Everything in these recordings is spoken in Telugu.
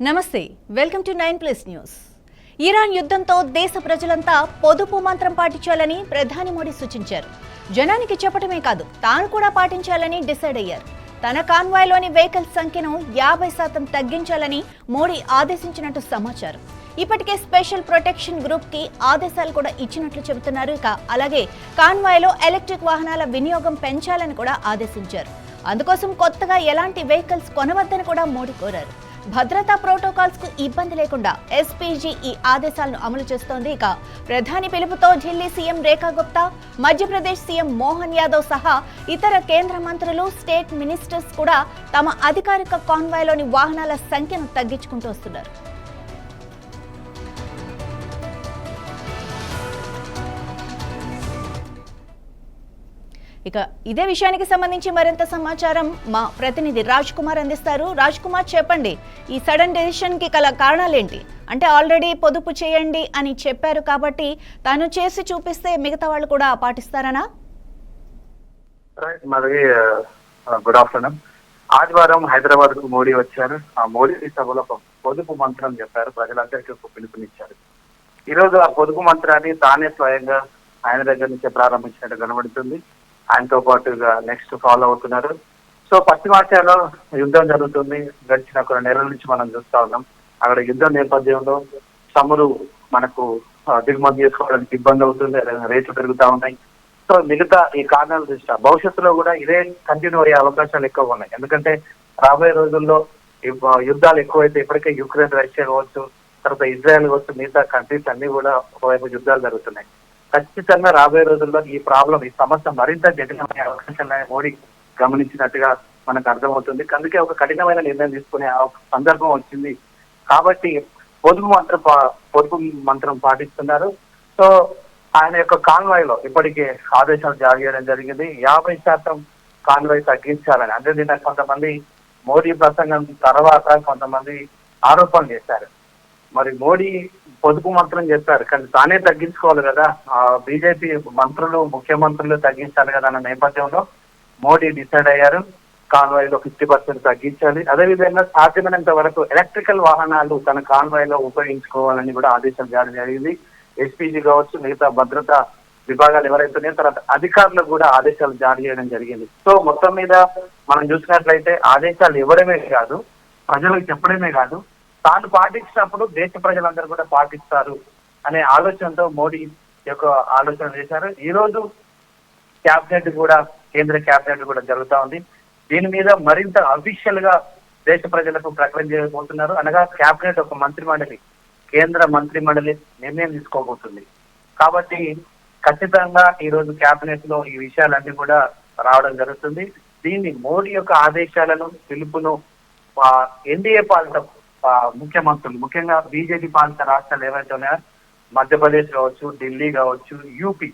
నమస్తే, వెల్కమ్ టు 9+ న్యూస్. ఇరాన్ యుద్ధంతో దేశ ప్రజలంతా పొదుపు మంత్రం పాటించాలని ప్రధాని మోడీ సూచించారు. జనానికి చెప్పడమే కాదు, తాను కూడా పాటించాలని డిసైడ్ అయ్యారు. తన కాన్వాయ్లోని వెహికల్స్ సంఖ్యను 50% తగ్గించాలని మోడీ ఆదేశించినట్టు సమాచారం. ఇప్పటికే స్పెషల్ ప్రొటెక్షన్ గ్రూప్ కి ఆదేశాలు కూడా ఇచ్చినట్లు చెబుతున్నారు. అలాగే కాన్వాయ్లో ఎలక్ట్రిక్ వాహనాల వినియోగం పెంచాలని కూడా ఆదేశించారు. అందుకోసం కొత్తగా ఎలాంటి వెహికల్స్ కొనవద్దని కూడా మోడీ కోరారు. భద్రతా ప్రోటోకాల్స్ కు ఇబ్బంది లేకుండా ఎస్పీజీ ఈ ఆదేశాలను అమలు చేస్తోంది. ప్రధాని పిలుపుతో ఢిల్లీ సీఎం రేఖా గుప్తా, మధ్యప్రదేశ్ సీఎం మోహన్ యాదవ్ సహా ఇతర కేంద్ర మంత్రులు, స్టేట్ మినిస్టర్స్ కూడా తమ అధికారిక కాన్వాయ్లోని వాహనాల సంఖ్యను తగ్గించుకుంటూ వస్తున్నారు. ఇదే విషయానికి సంబంధించి మరింత సమాచారం మా ప్రతినిధి రాజ్ కుమార్ అందిస్తారు. రాజ్ కుమార్, చెప్పండి, ఈ సడన్ డెసిషన్ కి గల కారణాలేంటి? అంటే ఆల్రెడీ పొదుపు చేయండి అని చెప్పారు కాబట్టి తాను చేసి చూపిస్తే మిగతా వాళ్ళు కూడా పాటిస్తారనా? Good afternoon. ఆదివారం హైదరాబాద్ కు మోడీ వచ్చారు. ఆ మోడీ సభలో పొదుపు మంత్రం చెప్పారు, ప్రజలందరికీ పిలుపునిచ్చారు. ఈ రోజు ఆ పొదుపు మంత్రాన్ని తానే స్వయంగా ఆయన దగ్గర నుంచే ప్రారంభించినట్టు కనబడుతుంది. ఆయనతో పాటుగా నెక్స్ట్ ఫాలో అవుతున్నారు. సో పశ్చిమాసియాలో యుద్ధం జరుగుతుంది. గడిచిన కొన్ని నెలల నుంచి మనం చూస్తా ఉన్నాం. అక్కడ యుద్ధం నేపథ్యంలో చమురు మనకు దిగుమతి చేసుకోవడానికి ఇబ్బంది అవుతుంది, రేట్లు పెరుగుతూ ఉన్నాయి. సో మిగతా ఈ కారణాల దృష్ట్యా భవిష్యత్తులో కూడా ఇదే కంటిన్యూ అయ్యే అవకాశాలు ఎక్కువ ఉన్నాయి. ఎందుకంటే రాబోయే రోజుల్లో యుద్ధాలు ఎక్కువైతే, ఇప్పటికే యుక్రెయిన్, రష్యా కావచ్చు, తర్వాత ఇజ్రాయెల్ కావచ్చు, మిగతా కంట్రీస్ అన్ని కూడా ఒకవైపు యుద్ధాలు జరుగుతున్నాయి. ఖచ్చితంగా రాబోయే రోజుల్లో ఈ సమస్య మరింత జటిలమయ్యే అవకాశాలను మోడీ గమనించినట్టుగా మనకు అర్థమవుతుంది. అందుకే ఒక కఠినమైన నిర్ణయం తీసుకునే సందర్భం వచ్చింది. కాబట్టి పొదుపు మంత్రం పాటిస్తున్నారు. సో ఆయన యొక్క కాన్వాయ్లో ఇప్పటికే ఆదేశాలు జారీ చేయడం జరిగింది. 50% కాన్వాయ్ తగ్గించాలని. అంటే నిన్న కొంతమంది మోడీ ప్రసంగం తర్వాత కొంతమంది ఆరోపణలు చేశారు. మరి మోడీ పొదుపు మంత్రం చెప్పారు, కానీ తానే తగ్గించుకోవాలి కదా, బీజేపీ మంత్రులు, ముఖ్యమంత్రులు తగ్గించాలి కదా అన్న నేపథ్యంలో మోడీ డిసైడ్ అయ్యారు. కాన్వాయ్లో 50% తగ్గించాలి. అదేవిధంగా సాధ్యమైనంత వరకు ఎలక్ట్రికల్ వాహనాలు తన కాన్వాయ్లో ఉపయోగించుకోవాలని కూడా ఆదేశాలు జారీ జరిగింది. ఎస్పీజీ కావచ్చు, మిగతా భద్రతా విభాగాలు ఎవరైతున్నాయో తర్వాత అధికారులకు కూడా ఆదేశాలు జారీ చేయడం జరిగింది. సో మొత్తం మీద మనం చూసినట్లయితే ఆదేశాలు ఇవ్వడమే కాదు, ప్రజలకు చెప్పడమే కాదు, తాను పాటించినప్పుడు దేశ ప్రజలందరూ కూడా పాటిస్తారు అనే ఆలోచనతో మోడీ యొక్క ఆలోచన చేశారు. ఈ రోజు కేంద్ర క్యాబినెట్ కూడా జరుగుతా ఉంది. దీని మీద మరింత అఫీషియల్ గా దేశ ప్రజలకు ప్రకటన చేయబోతున్నారు. అనగా క్యాబినెట్ ఒక కేంద్ర మంత్రి మండలి నిర్ణయం తీసుకోబోతుంది. కాబట్టి ఖచ్చితంగా ఈ రోజు క్యాబినెట్ లో ఈ విషయాలన్నీ కూడా రావడం జరుగుతుంది. దీన్ని మోడీ యొక్క ఆదేశాలను, పిలుపును ఎన్డీఏ పాలిత ముఖ్యమంత్రులు, ముఖ్యంగా బీజేపీ పాలిత రాష్ట్రాలు ఏవైతే ఉన్నాయో, మధ్యప్రదేశ్ కావచ్చు, ఢిల్లీ కావచ్చు, యూపీ,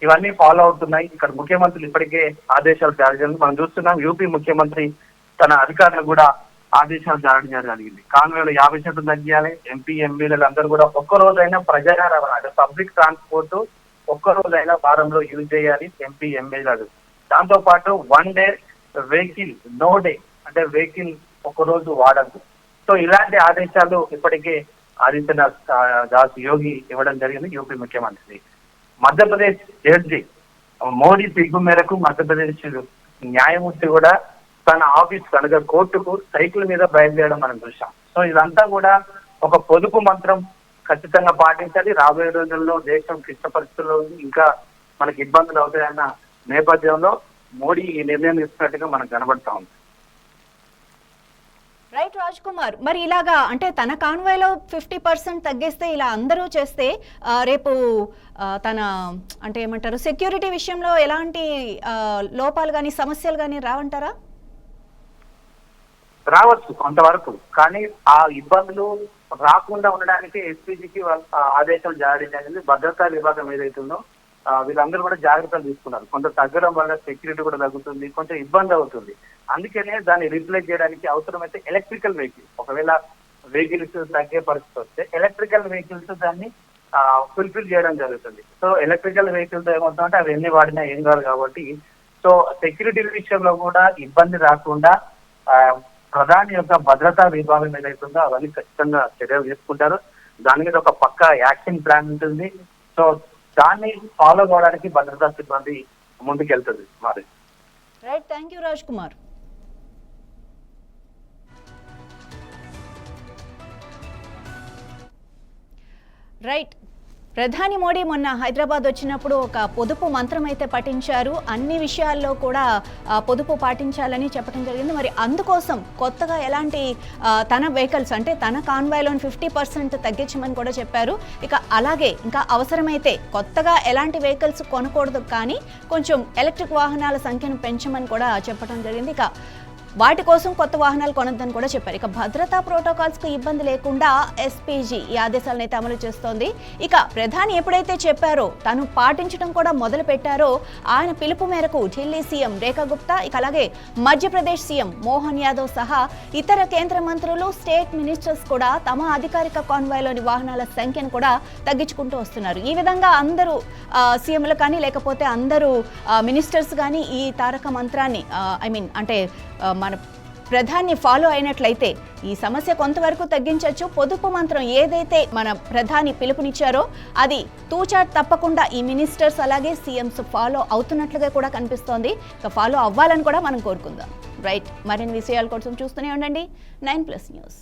ఇవన్నీ ఫాలో అవుతున్నాయి. ఇక్కడ ముఖ్యమంత్రులు ఇప్పటికే ఆదేశాలు జారీ చేయాలి. మనం చూస్తున్నాం, యూపీ ముఖ్యమంత్రి తన అధికారులు కూడా ఆదేశాలు జారీ చేయడం జరిగింది. కాన్వాయ్లో 50% తగ్గియాలి. ఎంపీ, ఎమ్మెల్యేలు అందరూ కూడా ఒక్కరోజైనా ప్రజా రవాణా, పబ్లిక్ ట్రాన్స్పోర్ట్ ఒక్కరోజైనా వారంలో యూజ్ చేయాలి ఎంపీ, ఎమ్మెల్యేలు. దాంతో పాటు 1 డే వెహికల్, నో డే, అంటే వెహికల్ ఒక్కరోజు వాడద్దు. సో ఇలాంటి ఆదేశాలు ఇప్పటికే ఆదిత్యనాథ్ యోగి ఇవ్వడం జరిగింది, యూపీ ముఖ్యమంత్రి. మధ్యప్రదేశ్ జడ్జి మోడీ పిలుపు మేరకు మధ్యప్రదేశ్ న్యాయమూర్తి కూడా తన ఆఫీస్ అనగా కోర్టుకు సైకిల్ మీద బయలుదేరడం మనం చూసాం. సో ఇదంతా కూడా ఒక పొదుపు మంత్రం ఖచ్చితంగా పాటించాలి. రాబోయే రోజుల్లో దేశం క్లిష్ట పరిస్థితుల్లో ఇంకా మనకి ఇబ్బందులు అవుతాయన్న నేపథ్యంలో మోడీ ఈ నిర్ణయం తీసుకున్నట్టుగా మనకు కనబడతా ఉంది. రైట్ రాజ్ కుమార్, మరి ఇలాగా అంటే తన కాన్వాయ్లో 50% తగ్గిస్తే, ఇలా అందరూ చేస్తే రేపు తన అంటే ఏమంటారు, సెక్యూరిటీ విషయంలో ఎలాంటి లోపాలు కానీ సమస్యలు కానీ రావంటారా? రావచ్చు కొంతవరకు, కానీ ఆ ఇబ్బందులు రాకుండా ఉండడానికి ఎస్పీజీకి ఆదేశాలు జారీ చేసింది. భద్రతా విభాగం ఏదైతుందో వీళ్ళందరూ కూడా జాగ్రత్తలు తీసుకున్నారు. కొంత తగ్గడం వల్ల సెక్యూరిటీ కూడా తగ్గుతుంది, కొంచెం ఇబ్బంది అవుతుంది. అందుకనే దాన్ని రీప్లేస్ చేయడానికి అవసరమైతే ఎలక్ట్రికల్ వెహికల్స్, ఒకవేళ వెహికల్స్ తగ్గే పరిస్థితి వస్తే ఎలక్ట్రికల్ వెహికల్స్ దాన్ని ఫుల్ఫిల్ చేయడం జరుగుతుంది. సో ఎలక్ట్రికల్ వెహికల్స్ ఏమవుతుందంటే అవి ఎన్ని వాడినా ఏం కాదు. కాబట్టి సో సెక్యూరిటీ విషయంలో కూడా ఇబ్బంది రాకుండా ప్రధాని యొక్క భద్రతా విభాగం ఏదైతుందో అవన్నీ ఖచ్చితంగా చర్యలు తీసుకుంటారు. దాని మీద ఒక పక్క యాక్షన్ ప్లాన్ ఉంటుంది. సో దాన్ని ఫాలో కావడానికి భద్రతా సిబ్బంది ముందుకెళ్తుంది. మరి right, thank you Raj Kumar. Right, ప్రధాని మోడీ మొన్న హైదరాబాద్ వచ్చినప్పుడు ఒక పొదుపు మంత్రం అయితే పఠించారు. అన్ని విషయాల్లో కూడా పొదుపు పాటించాలని చెప్పడం జరిగింది. మరి అందుకోసం కొత్తగా ఎలాంటి తన వెహికల్స్ అంటే తన కాన్వాయ్లోని 50% తగ్గించమని కూడా చెప్పారు. ఇక అలాగే ఇంకా అవసరమైతే కొత్తగా ఎలాంటి వెహికల్స్ కొనకూడదు, కానీ కొంచెం ఎలక్ట్రిక్ వాహనాల సంఖ్యను పెంచమని కూడా చెప్పడం జరిగింది. ఇక వాటి కోసం కొత్త వాహనాలు కొనొద్దని కూడా చెప్పారు. ఇక భద్రతా ప్రోటోకాల్స్కు ఇబ్బంది లేకుండా ఎస్పీజీ ఈ ఆదేశాలను అయితే అమలు చేస్తోంది. ఇక ప్రధాని ఎప్పుడైతే చెప్పారో తను పాటించడం కూడా మొదలు పెట్టారో ఆయన పిలుపు మేరకు ఢిల్లీ సీఎం రేఖా గుప్తా, ఇక అలాగే మధ్యప్రదేశ్ సీఎం మోహన్ యాదవ్ సహా ఇతర కేంద్ర మంత్రులు, స్టేట్ మినిస్టర్స్ కూడా తమ అధికారిక కాన్వాయ్లోని వాహనాల సంఖ్యను కూడా తగ్గించుకుంటూ వస్తున్నారు. ఈ విధంగా అందరూ సీఎంలు కానీ లేకపోతే అందరూ మినిస్టర్స్ కానీ ఈ తారక మంత్రాన్ని అంటే మన ప్రధాని ఫాలో అయినట్లయితే ఈ సమస్య కొంతవరకు తగ్గించవచ్చు. పొదుపు మంత్రం ఏదైతే మన ప్రధాని పిలుపునిచ్చారో అది తూచాట్ తప్పకుండా ఈ మినిస్టర్స్ అలాగే సీఎంస్ ఫాలో అవుతున్నట్లుగా కూడా కనిపిస్తోంది. ఇక ఫాలో అవ్వాలని కూడా మనం కోరుకుందాం. రైట్, మరిన్ని విషయాల కోసం చూస్తూనే ఉండండి 9+ న్యూస్.